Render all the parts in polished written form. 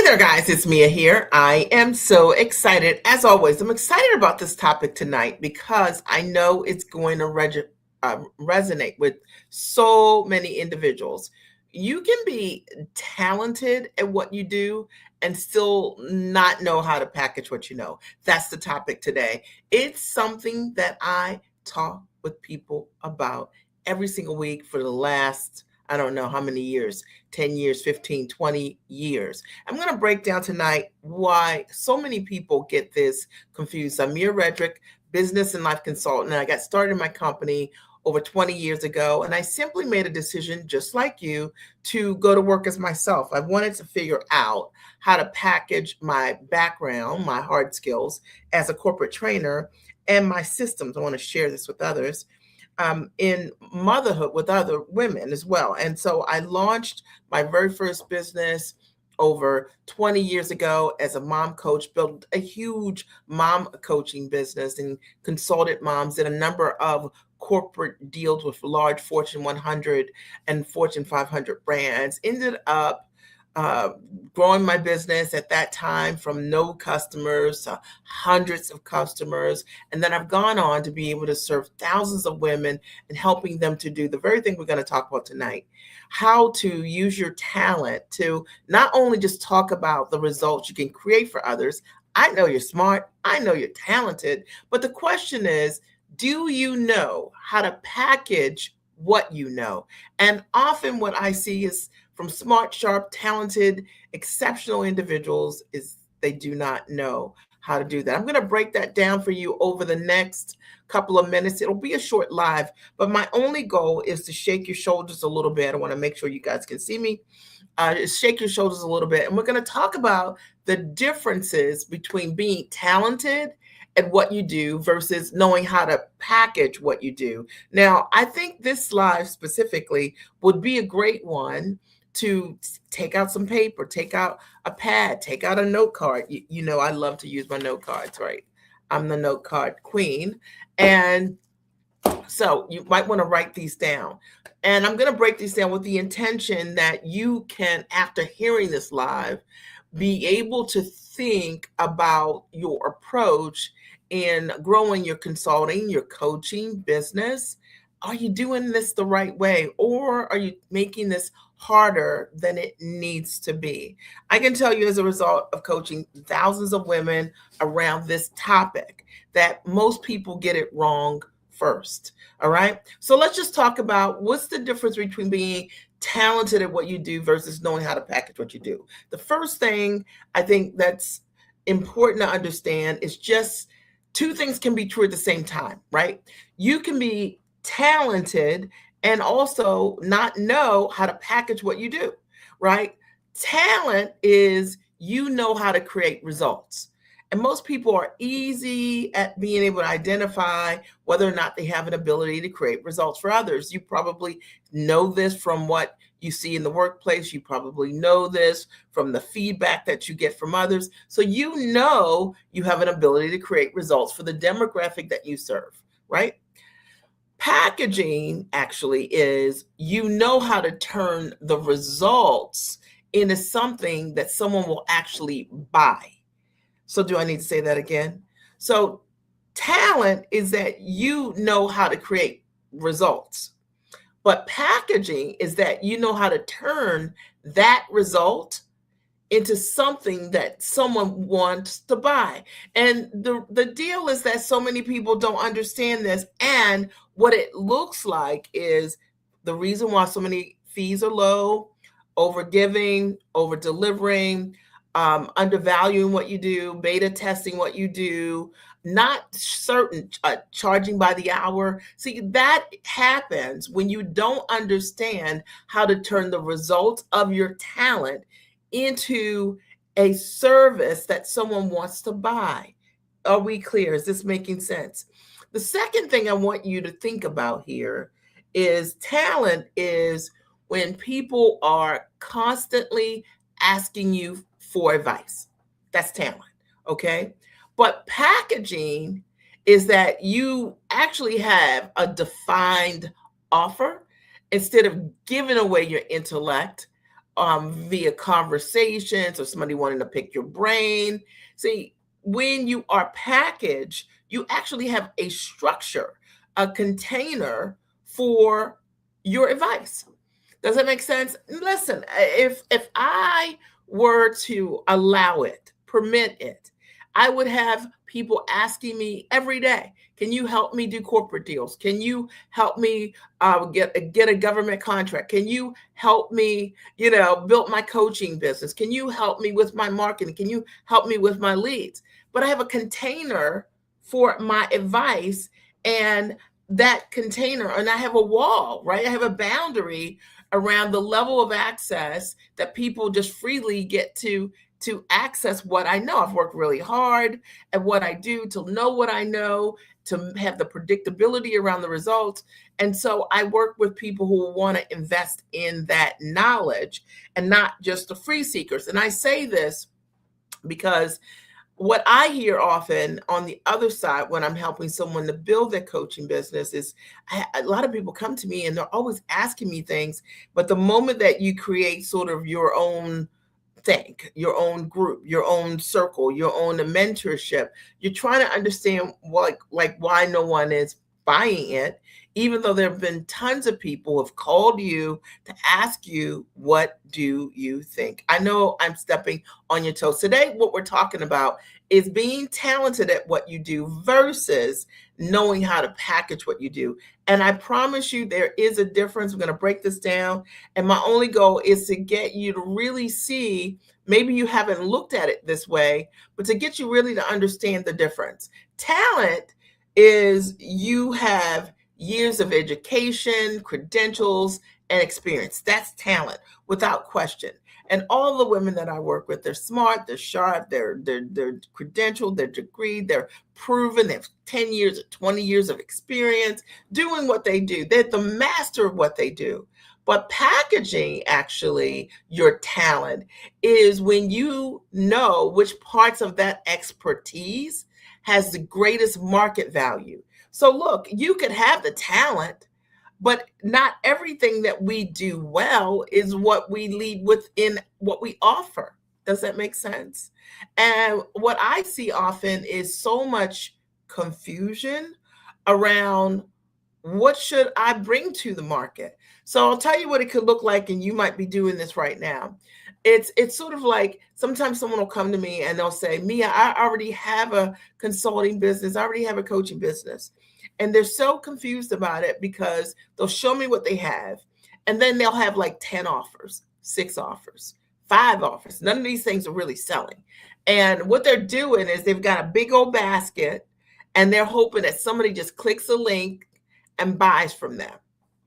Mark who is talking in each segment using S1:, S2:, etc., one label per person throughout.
S1: there, guys. It's Mia here. I am so excited. As always, I'm excited about this topic tonight because I know it's going to resonate with so many individuals. You can be talented at what you do and still not know how to package what you know. That's the topic today. It's something that I talk with people about every single week for the last, I don't know how many years, 10 years, 15, 20 years. I'm going to break down tonight why so many people get this confused. I'm Mia Redrick, business and life consultant, and I got started in my company over 20 years ago, and I simply made a decision, just like you, to go to work as myself. I wanted to figure out how to package my background, my hard skills as a corporate trainer, and my systems. I want to share this with others. In motherhood with other women as well. And so I launched my very first business over 20 years ago as a mom coach, built a huge mom coaching business and consulted moms, did a number of corporate deals with large Fortune 100 and Fortune 500 brands, ended up uh, growing my business at that time from no customers to hundreds of customers. And then I've gone on to be able to serve thousands of women and helping them to do the very thing we're going to talk about tonight: how to use your talent to not only just talk about the results you can create for others. I know you're smart, I know you're talented, but the question is, do you know how to package what you know? And often what I see is from smart, sharp, talented, exceptional individuals is they do not know how to do that. I'm going to break that down for you over the next couple of minutes. It'll be a short live, but my only goal is to shake your shoulders a little bit. I want to make sure you guys can see me. Just shake your shoulders a little bit. And we're going to talk about the differences between being talented at what you do versus knowing how to package what you do. Now, I think this live specifically would be a great one to take out some paper, take out a pad, take out a note card. You know, I love to use my note cards, right? I'm the note card queen. And so you might want to write these down. And I'm going to break these down with the intention that you can, after hearing this live, be able to think about your approach in growing your consulting, your coaching business. Are you doing this the right way, or are you making this harder than it needs to be? I can tell you, as a result of coaching thousands of women around this topic, that most people get it wrong first. All right. So let's just talk about what's the difference between being talented at what you do versus knowing how to package what you do. The first thing I think that's important to understand is just two things can be true at the same time, right? You can be talented and also not know how to package what you do, right? Talent is you know how to create results. And most people are easy at being able to identify whether or not they have an ability to create results for others. You probably know this from what you see in the workplace. You probably know this from the feedback that you get from others. So you know you have an ability to create results for the demographic that you serve, right? Packaging actually is you know how to turn the results into something that someone will actually buy. So do I need to say that again? So talent is that you know how to create results. But packaging is that you know how to turn that result into something that someone wants to buy. And the deal is that so many people don't understand this. And what it looks like is the reason why so many fees are low: over giving, over delivering, undervaluing what you do, beta testing what you do, not certain, charging by the hour. See, that happens when you don't understand how to turn the results of your talent into a service that someone wants to buy. Are we clear? Is this making sense? The second thing I want you to think about here is talent is when people are constantly asking you for advice. That's talent, okay? But packaging is that you actually have a defined offer instead of giving away your intellect via conversations or somebody wanting to pick your brain. See, when you are packaged, you actually have a structure, a container for your advice. Does that make sense? Listen, if I were to allow it, permit it, I would have people asking me every day, "Can you help me do corporate deals? Can you help me get a government contract? Can you help me, build my coaching business? Can you help me with my marketing? Can you help me with my leads?" But I have a container for my advice, and that container, and I have a wall, right? I have a boundary around the level of access that people just freely get to access what I know. I've worked really hard at what I do to know what I know, to have the predictability around the results. And so I work with people who want to invest in that knowledge and not just the free seekers. And I say this because what I hear often on the other side when I'm helping someone to build their coaching business is a lot of people come to me and they're always asking me things. But the moment that you create sort of your own think, your own group, your own circle, your own mentorship, you're trying to understand like why no one is buying it, even though there have been tons of people who have called you to ask you, what do you think? I know I'm stepping on your toes. Today, what we're talking about is being talented at what you do versus knowing how to package what you do. And I promise you there is a difference. We're going to break this down. And my only goal is to get you to really see, maybe you haven't looked at it this way, but to get you really to understand the difference. Talent is you have years of education, credentials, and experience. That's talent without question. And all the women that I work with, they're smart, they're sharp, they're credentialed, they're degreed, they're proven, they have 10 years or 20 years of experience doing what they do. They're the master of what they do. But packaging actually your talent is when you know which parts of that expertise has the greatest market value. So look, you could have the talent, but not everything that we do well is what we lead within what we offer. Does that make sense? And what I see often is so much confusion around what should I bring to the market. So I'll tell you what it could look like, and you might be doing this right now. It's sort of like sometimes someone will come to me and they'll say, "Mia, I already have a consulting business, I already have a coaching business." And they're so confused about it because they'll show me what they have, and then they'll have like 10 offers, 6 offers, 5 offers. None of these things are really selling. And what they're doing is they've got a big old basket and they're hoping that somebody just clicks a link and buys from them.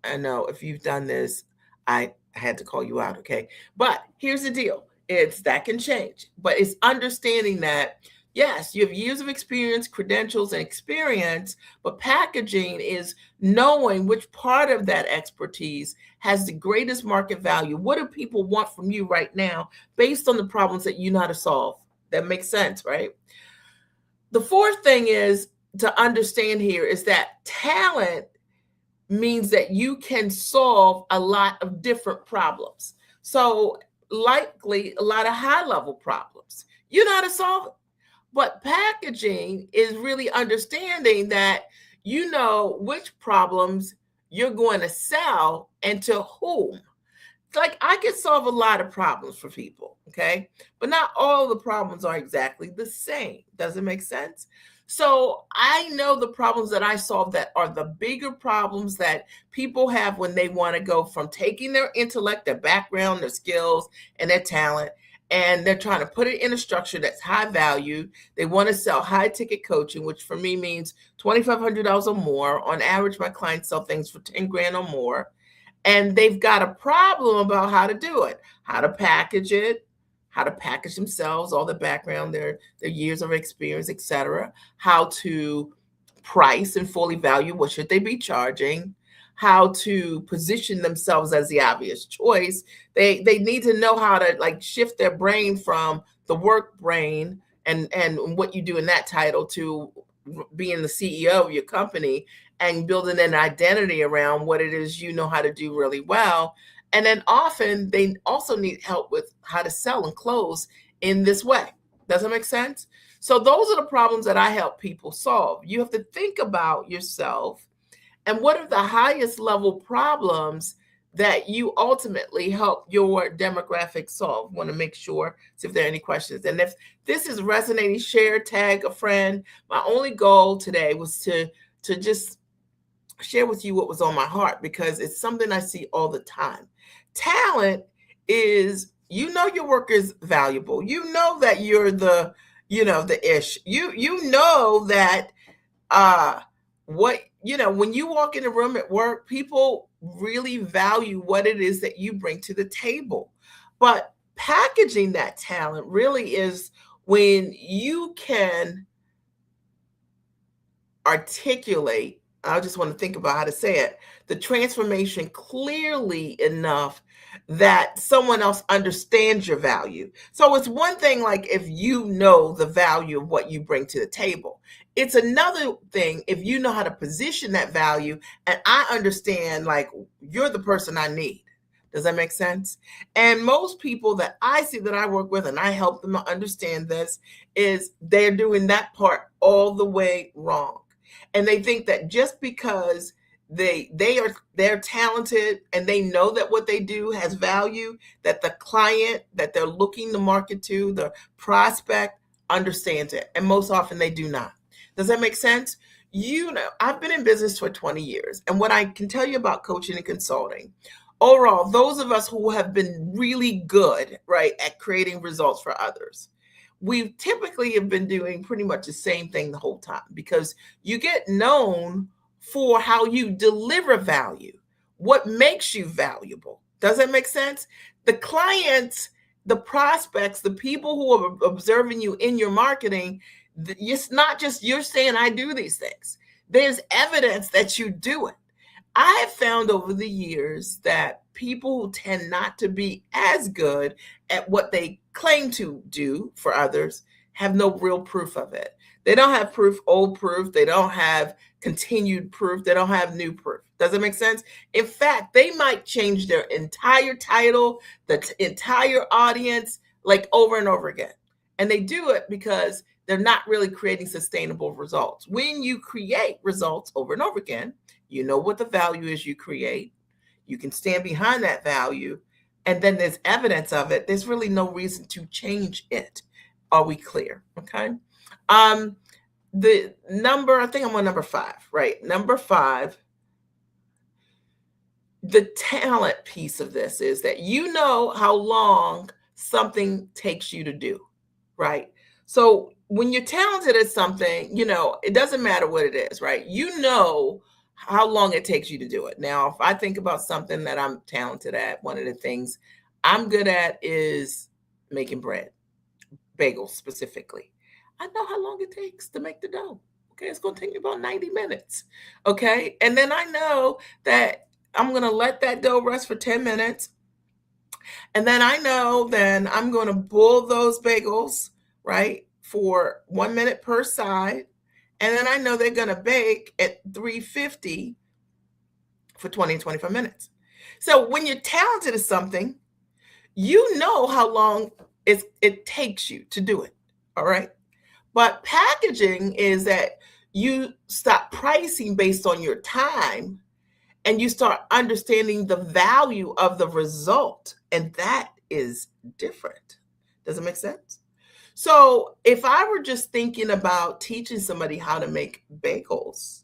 S1: I know if you've done this, I had to call you out, okay? But here's the deal. It's that can change, but it's understanding that yes, you have years of experience, credentials, and experience, but packaging is knowing which part of that expertise has the greatest market value. What do people want from you right now based on the problems that you know how to solve? That makes sense, right? The fourth thing is to understand here is that talent means that you can solve a lot of different problems. So, likely a lot of high level problems. You know how to solve it. But packaging is really understanding that you know which problems you're going to sell and to whom. Like I can solve a lot of problems for people, okay? But not all the problems are exactly the same. Does it make sense? So I know the problems that I solve that are the bigger problems that people have when they want to go from taking their intellect, their background, their skills, and their talent, and they're trying to put it in a structure that's high value. They want to sell high ticket coaching, which for me means $2,500 or more. On average, my clients sell things for 10 grand or more, and they've got a problem about how to do it, how to package it, how to package themselves, all the background, their years of experience, etc., how to price and fully value what should they be charging, how to position themselves as the obvious choice. They need to know how to like shift their brain from the work brain and what you do in that title to being the CEO of your company and building an identity around what it is you know how to do really well. And then often they also need help with how to sell and close in this way. Does that make sense? So those are the problems that I help people solve. You have to think about yourself and what are the highest level problems that you ultimately help your demographic solve. Want to make sure, see if there are any questions. And if this is resonating, share, tag a friend. My only goal today was to just share with you what was on my heart because it's something I see all the time. Talent is, you know, your work is valuable. You know that you're the, you know, the ish. You know that what, you know, when you walk in a room at work, people really value what it is that you bring to the table. But packaging that talent really is when you can articulate, I just want to think about how to say it, the transformation clearly enough that someone else understands your value. So it's one thing like if you know the value of what you bring to the table. It's another thing if you know how to position that value and I understand like you're the person I need. Does that make sense? And most people that I see that I work with and I help them understand this is they're doing that part all the way wrong, and they think that just because they're talented and they know that what they do has value, that the client that they're looking to market to, the prospect, understands it, and most often they do not. Does that make sense? You know, I've been in business for 20 years, and what I can tell you about coaching and consulting, overall, those of us who have been really good, right, at creating results for others, we typically have been doing pretty much the same thing the whole time because you get known for how you deliver value, what makes you valuable. Does that make sense? The clients, the prospects, the people who are observing you in your marketing, it's not just you're saying, I do these things. There's evidence that you do it. I have found over the years that people who tend not to be as good at what they claim to do for others have no real proof of it. They don't have proof, old proof. They don't have continued proof. They don't have new proof. Does it make sense? In fact, they might change their entire title, the entire audience, like over and over again. And they do it because they're not really creating sustainable results. When you create results over and over again, you know what the value is you create. You can stand behind that value. And then there's evidence of it. There's really no reason to change it. Are we clear? Okay. The number, I think I'm on number 5, right? Number 5, the talent piece of this is that you know how long something takes you to do, right? So when you're talented at something, you know, it doesn't matter what it is, right? You know how long it takes you to do it. Now, if I think about something that I'm talented at, one of the things I'm good at is making bread, bagels specifically. I know how long it takes to make the dough. Okay, it's going to take me about 90 minutes. Okay, and then I know that I'm going to let that dough rest for 10 minutes. And then I know then I'm going to boil those bagels, right, for 1 minute per side. And then I know they're going to bake at 350 for 20 and 25 minutes. So when you're talented at something, you know how long it takes you to do it. All right. But packaging is that you stop pricing based on your time and you start understanding the value of the result. And that is different. Does it make sense? So if I were just thinking about teaching somebody how to make bagels,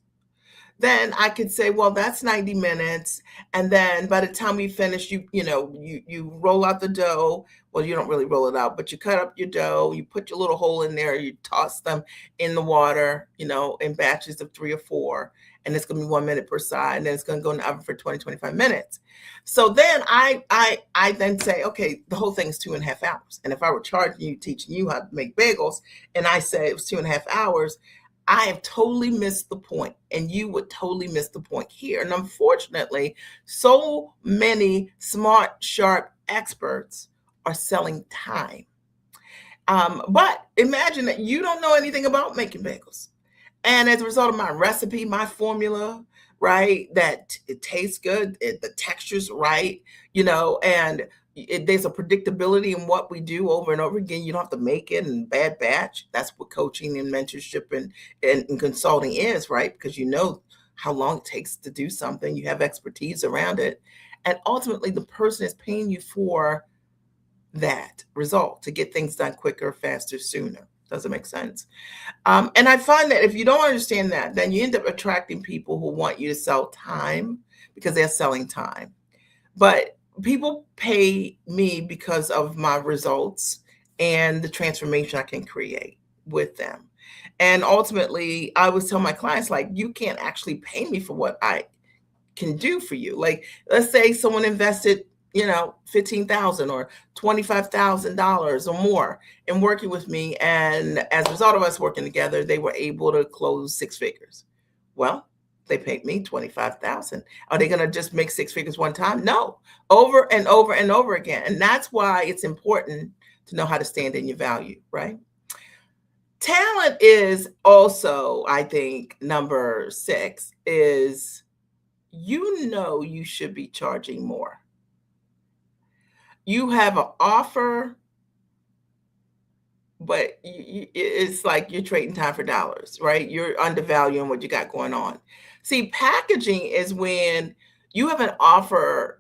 S1: then I could say, well, that's 90 minutes. And then by the time we finish, you roll out the dough. Well, you don't really roll it out, but you cut up your dough, you put your little hole in there, you toss them in the water, in batches of 3 or 4. And it's going to be 1 minute per side. And then it's going to go in the oven for 20, 25 minutes. So then I then say, okay, the whole thing is 2.5 hours. And if I were charging you, teaching you how to make bagels, and I say it was 2.5 hours, I have totally missed the point, and you would totally miss the point here. And unfortunately, so many smart, sharp experts are selling time. But imagine that you don't know anything about making bagels. And as a result of my recipe, my formula, right? That it tastes good, the texture's right, and there's a predictability in what we do over and over again. You don't have to make it in bad batch. That's what coaching and mentorship and consulting is, right? Because you know how long it takes to do something. You have expertise around it. And ultimately, the person is paying you for that result to get things done quicker, faster, sooner. Does it make sense? And I find that if you don't understand that, then you end up attracting people who want you to sell time because they're selling time. But people pay me because of my results and the transformation I can create with them. And ultimately, I always tell my clients, like, you can't actually pay me for what I can do for you. Like, let's say someone invested, 15,000 or $25,000 or more in working with me. And as a result of us working together, they were able to close six figures. Well, they paid me 25,000. Are they going to just make six figures one time? No, over and over and over again. And that's why it's important to know how to stand in your value, right? Talent is also, I think, number six is you should be charging more. You have an offer, but it's like you're trading time for dollars, right? You're undervaluing what you got going on. See, packaging is when you have an offer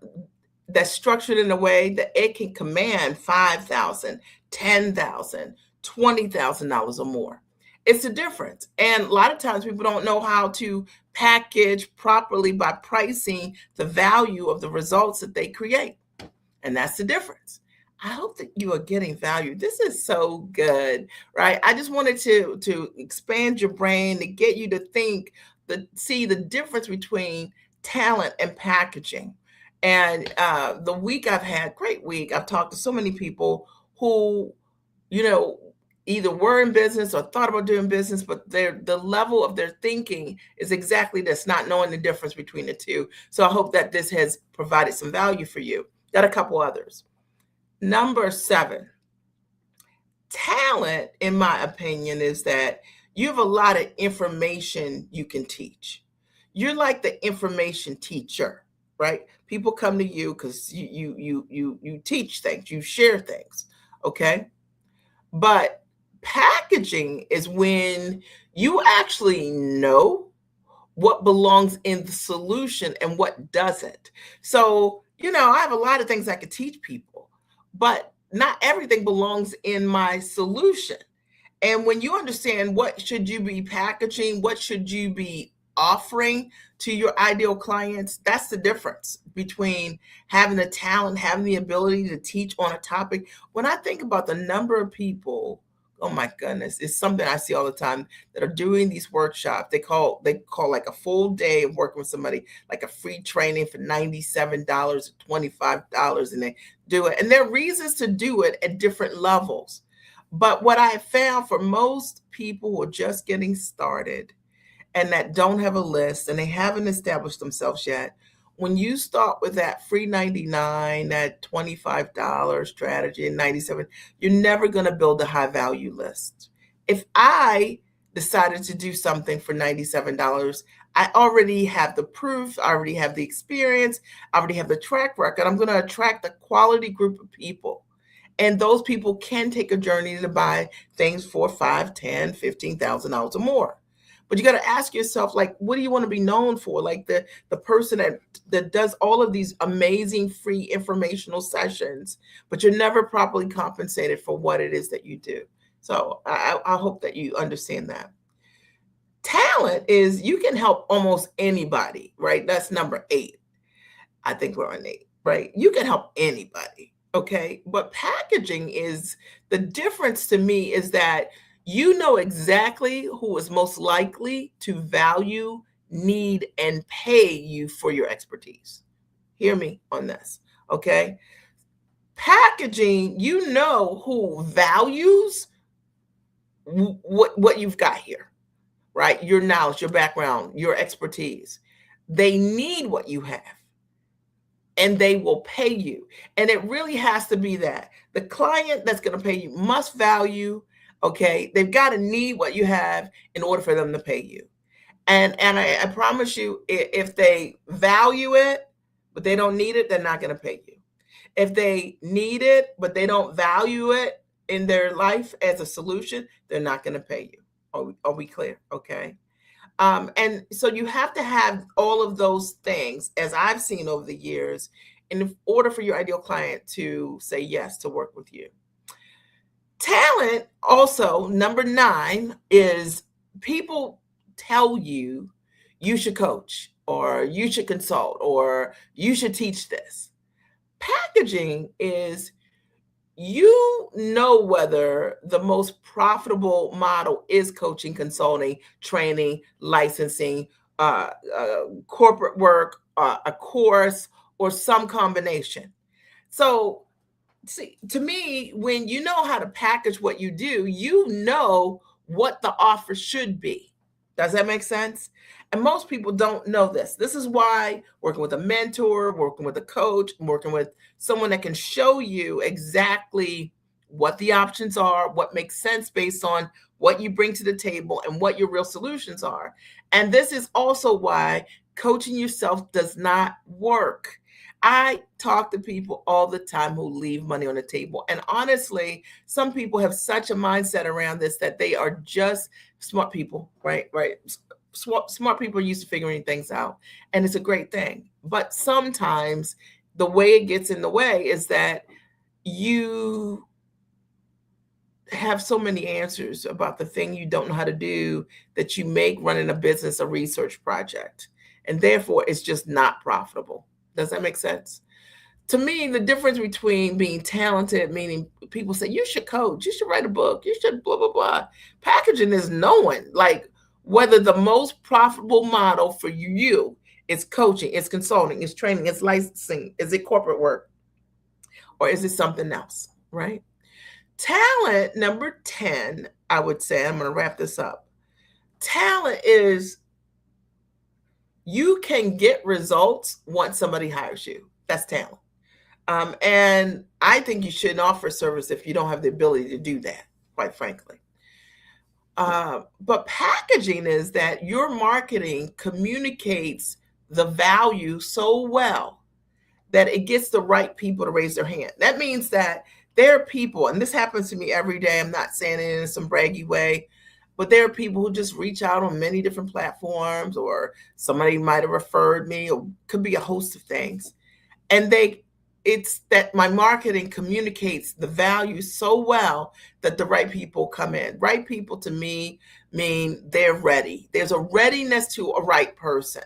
S1: that's structured in a way that it can command 5,000, 10,000, $20,000 or more. It's a difference. And a lot of times people don't know how to package properly by pricing the value of the results that they create. And that's the difference. I hope that you are getting value. This is so good, right? I just wanted to expand your brain to get you to think, see the difference between talent and packaging. And the week I've had, great week. I've talked to so many people who, you know, either were in business or thought about doing business, but the level of their thinking is exactly this, not knowing the difference between the two. So I hope that this has provided some value for you. Got a couple others. Number seven, talent, in my opinion, is that you have a lot of information you can teach. You're like the information teacher, right? People come to you because you teach things, you share things, okay? But packaging is when you actually know what belongs in the solution and what doesn't. So, I have a lot of things I could teach people, but not everything belongs in my solution. And when you understand what should you be packaging, what should you be offering to your ideal clients, that's the difference between having the talent, having the ability to teach on a topic. When I think about the number of people, oh my goodness, it's something I see all the time that are doing these workshops. They call like a full day of working with somebody, like a free training for $97 or $25, and they do it. And there are reasons to do it at different levels. But what I have found for most people who are just getting started and that don't have a list and they haven't established themselves yet, when you start with that free 99, that $25 strategy and 97, you're never going to build a high value list. If I decided to do something for $97, I already have the proof, I already have the experience, I already have the track record. I'm going to attract a quality group of people. And those people can take a journey to buy things for 5, 10, $15,000 or more. But you got to ask yourself, like, what do you want to be known for? Like the person that does all of these amazing free informational sessions, but you're never properly compensated for what it is that you do. So I hope that you understand that. Talent is you can help almost anybody, right? That's number 8. I think we're on 8, right? You can help anybody. Okay. But packaging is the difference to me is that you know exactly who is most likely to value, need, and pay you for your expertise. Hear me on this. Okay. Packaging, you know who values what you've got here, right? Your knowledge, your background, your expertise. They need what you have and they will pay you. And it really has to be that the client that's going to pay you must value, okay? They've got to need what you have in order for them to pay you. And I promise you, if they value it, but they don't need it, they're not going to pay you. If they need it, but they don't value it in their life as a solution, they're not going to pay you. Are we clear? Okay. And so you have to have all of those things, as I've seen over the years, in order for your ideal client to say yes to work with you. Talent, also, number 9 is people tell you you should coach or you should consult or you should teach this. Packaging is you know whether the most profitable model is coaching, consulting, training, licensing, corporate work, a course, or some combination. So, see, to me, when you know how to package what you know what the offer should be. Does that make sense? And most people don't know this. This is why working with a mentor, working with a coach, working with someone that can show you exactly what the options are, what makes sense based on what you bring to the table and what your real solutions are. And this is also why coaching yourself does not work. I talk to people all the time who leave money on the table. And honestly, some people have such a mindset around this that they are just smart people, right? Right. Smart people are used to figuring things out. And it's a great thing. But sometimes the way it gets in the way is that you have so many answers about the thing you don't know how to do that you make running a business a research project. And therefore, it's just not profitable. Does that make sense? To me, the difference between being talented, meaning people say you should coach, you should write a book, you should blah, blah, blah. Packaging is knowing like whether the most profitable model for you is coaching, is consulting, is training, is licensing, is it corporate work, or is it something else, right? Talent, number 10, I would say, I'm going to wrap this up. Talent is you can get results once somebody hires you. That's talent. And I think you shouldn't offer service if you don't have the ability to do that, quite frankly. But packaging is that your marketing communicates the value so well that it gets the right people to raise their hand. That means that there are people, and this happens to me every day. I'm not saying it in some braggy way, but there are people who just reach out on many different platforms, or somebody might have referred me, or could be a host of things. And it's that my marketing communicates the value so well that the right people come in. Right people to me mean they're ready. There's a readiness to a right person.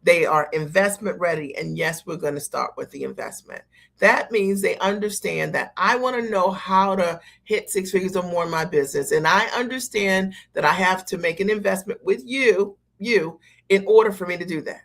S1: They are investment ready. And yes, we're going to start with the investment. That means they understand that I want to know how to hit 6 figures or more in my business. And I understand that I have to make an investment with you in order for me to do that.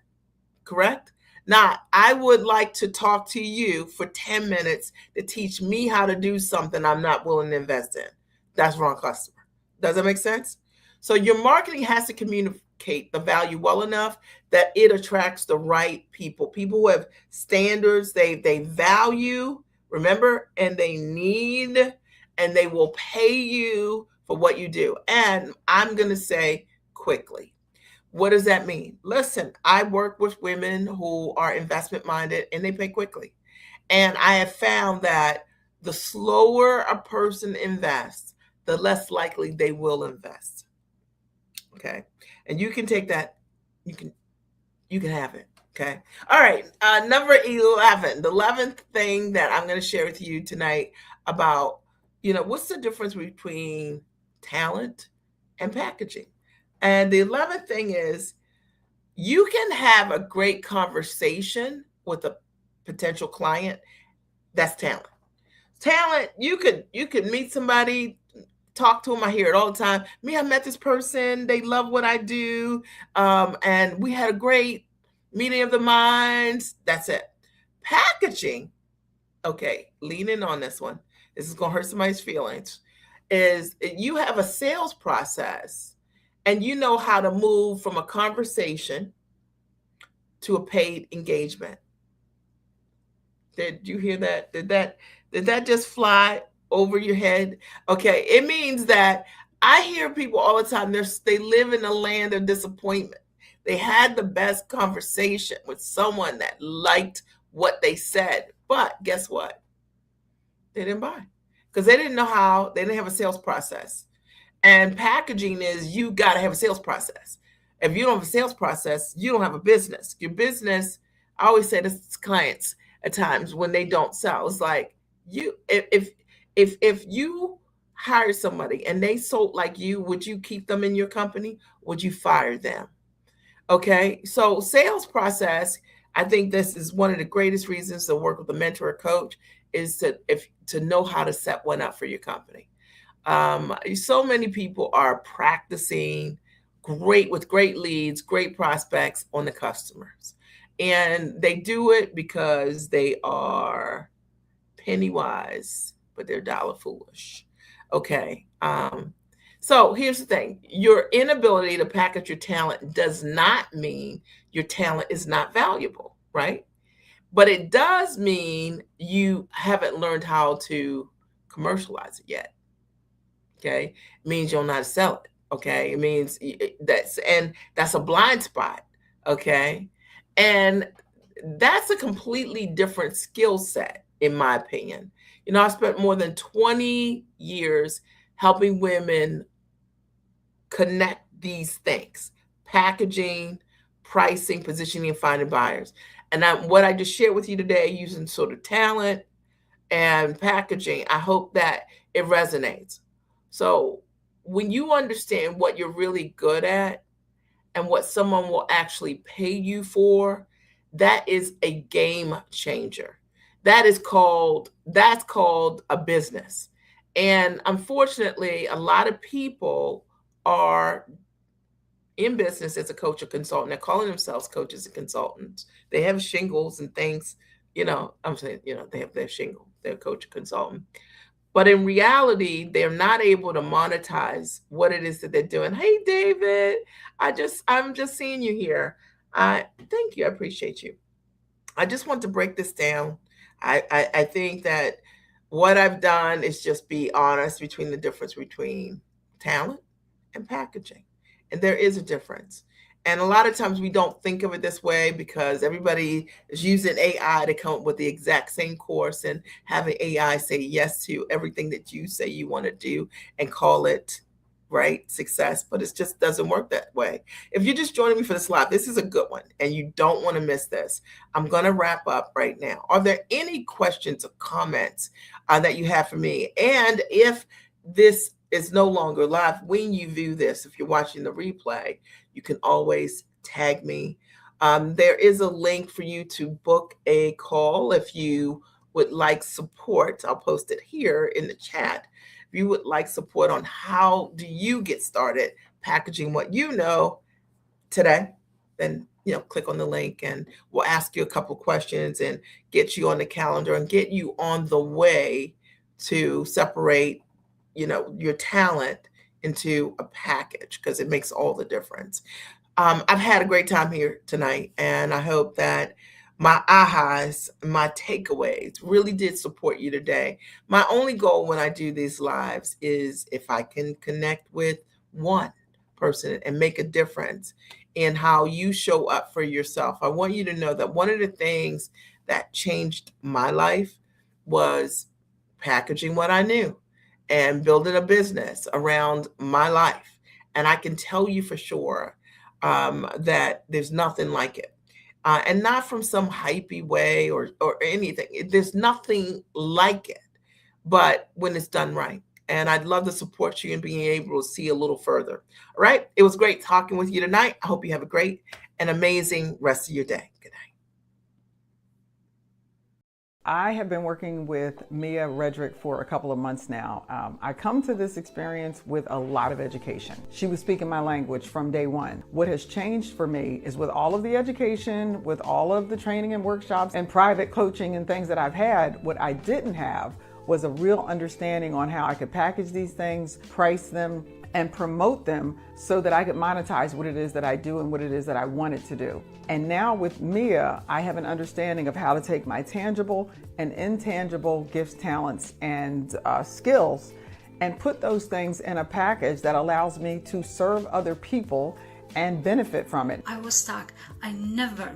S1: Correct? Now, I would like to talk to you for 10 minutes to teach me how to do something I'm not willing to invest in. That's wrong customer. Does that make sense? So your marketing has to communicate the value well enough that it attracts the right people who have standards, they value, remember, and they need, and they will pay you for what you do. And I'm going to say quickly. What does that mean? Listen, I work with women who are investment minded and they pay quickly. And I have found that the slower a person invests, the less likely they will invest. Okay. And you can take that, you can have it. Okay. All right. Number 11, the 11th thing that I'm going to share with you tonight about, what's the difference between talent and packaging? And the 11th thing is you can have a great conversation with a potential client. That's talent. Talent, you could meet somebody, talk to them. I hear it all the time. I met this person. They love what I do. And we had a great meeting of the minds. That's it. Packaging, okay, lean in on this one. This is going to hurt somebody's feelings. Is you have a sales process and you know how to move from a conversation to a paid engagement. Did you hear that? Did that just fly over your head? Okay, it means that I hear people all the time. They live in a land of disappointment. They had the best conversation with someone that liked what they said. But guess what? They didn't buy because they didn't know how, they didn't have a sales process. And packaging is, you got to have a sales process. If you don't have a sales process, you don't have a business. Your business, I always say this to clients at times when they don't sell. It's like, you if you hire somebody and they sold like you, would you keep them in your company? Would you fire them? Okay. So sales process, I think this is one of the greatest reasons to work with a mentor or coach, is to know how to set one up for your company. So many people are practicing great with great leads, great prospects on the customers. And they do it because they are penny wise, but they're dollar foolish. Okay. So here's the thing, your inability to package your talent does not mean your talent is not valuable, right? But it does mean you haven't learned how to commercialize it yet. Okay. It means you don't know how to sell it. Okay. It means that's a blind spot. Okay. And that's a completely different skill set, in my opinion. I spent more than 20 years helping women connect these things: packaging, pricing, positioning, and finding buyers. And what I just shared with you today, using sort of talent and packaging, I hope that it resonates. So when you understand what you're really good at and what someone will actually pay you for, that is a game changer. That's called a business. And unfortunately, a lot of people are in business as a coach or consultant. They're calling themselves coaches and consultants. They have shingles and things, I'm saying, they have their shingle, they're a coach or consultant. But in reality, they're not able to monetize what it is that they're doing. Hey, David, I'm just seeing you here. Thank you. I appreciate you. I just want to break this down. I think that what I've done is just be honest between the difference between talent and packaging. And there is a difference. And a lot of times we don't think of it this way because everybody is using AI to come up with the exact same course and having AI say yes to everything that you say you want to do and call it, right, success. But it just doesn't work that way. If you're just joining me for this live, this is a good one and you don't want to miss this. I'm going to wrap up right now. Are there any questions or comments that you have for me? And if this is no longer live, when you view this, if you're watching the replay, you can always tag me. There is a link for you to book a call if you would like support. I'll post it here in the chat. If you would like support on how do you get started packaging what you know today, then click on the link and we'll ask you a couple questions and get you on the calendar and get you on the way to separate your talent into a package, because it makes all the difference. I've had a great time here tonight, and I hope that my ahas, my takeaways really did support you today. My only goal when I do these lives is if I can connect with one person and make a difference in how you show up for yourself. I want you to know that one of the things that changed my life was packaging what I knew and building a business around my life. And I can tell you for sure that there's nothing like it. And not from some hypey way or anything. There's nothing like it, but when it's done right. And I'd love to support you in being able to see a little further. All right. It was great talking with you tonight. I hope you have a great and amazing rest of your day. Good night.
S2: I have been working with Mia Redrick for a couple of months now. I come to this experience with a lot of education. She was speaking my language from day one. What has changed for me is with all of the education, with all of the training and workshops and private coaching and things that I've had, what I didn't have was a real understanding on how I could package these things, price them, and promote them so that I could monetize what it is that I do and what it is that I wanted to do. And now with Mia, I have an understanding of how to take my tangible and intangible gifts, talents, and skills and put those things in a package that allows me to serve other people and benefit from it.
S3: I was stuck. I never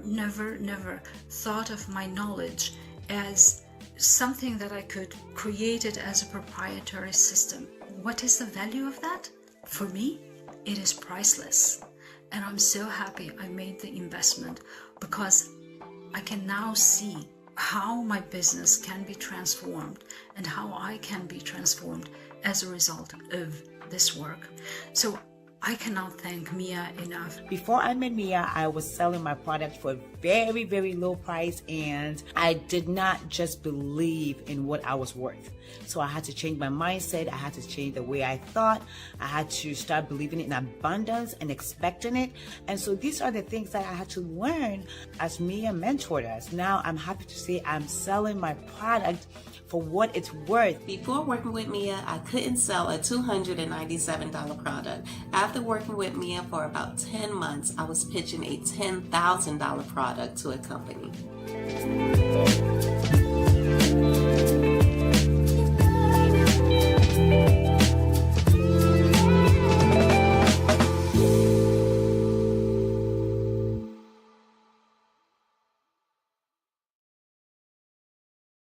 S3: thought of my knowledge as something that I could create it as a proprietary system. What is the value of that? For me, it is priceless. And I'm so happy I made the investment because I can now see how my business can be transformed and how I can be transformed as a result of this work. So I cannot thank Mia enough.
S4: Before I met Mia, I was selling my product for a very low price, and I did not just believe in what I was worth. So I had to change my mindset. I had to change the way I thought. I had to start believing in abundance and expecting it. And so these are the things that I had to learn as Mia mentored us. Now I'm happy to say I'm selling my product for what it's worth.
S5: Before working with Mia, I couldn't sell a $297 product. After working with Mia for about 10 months, I was pitching a $10,000 product to a company.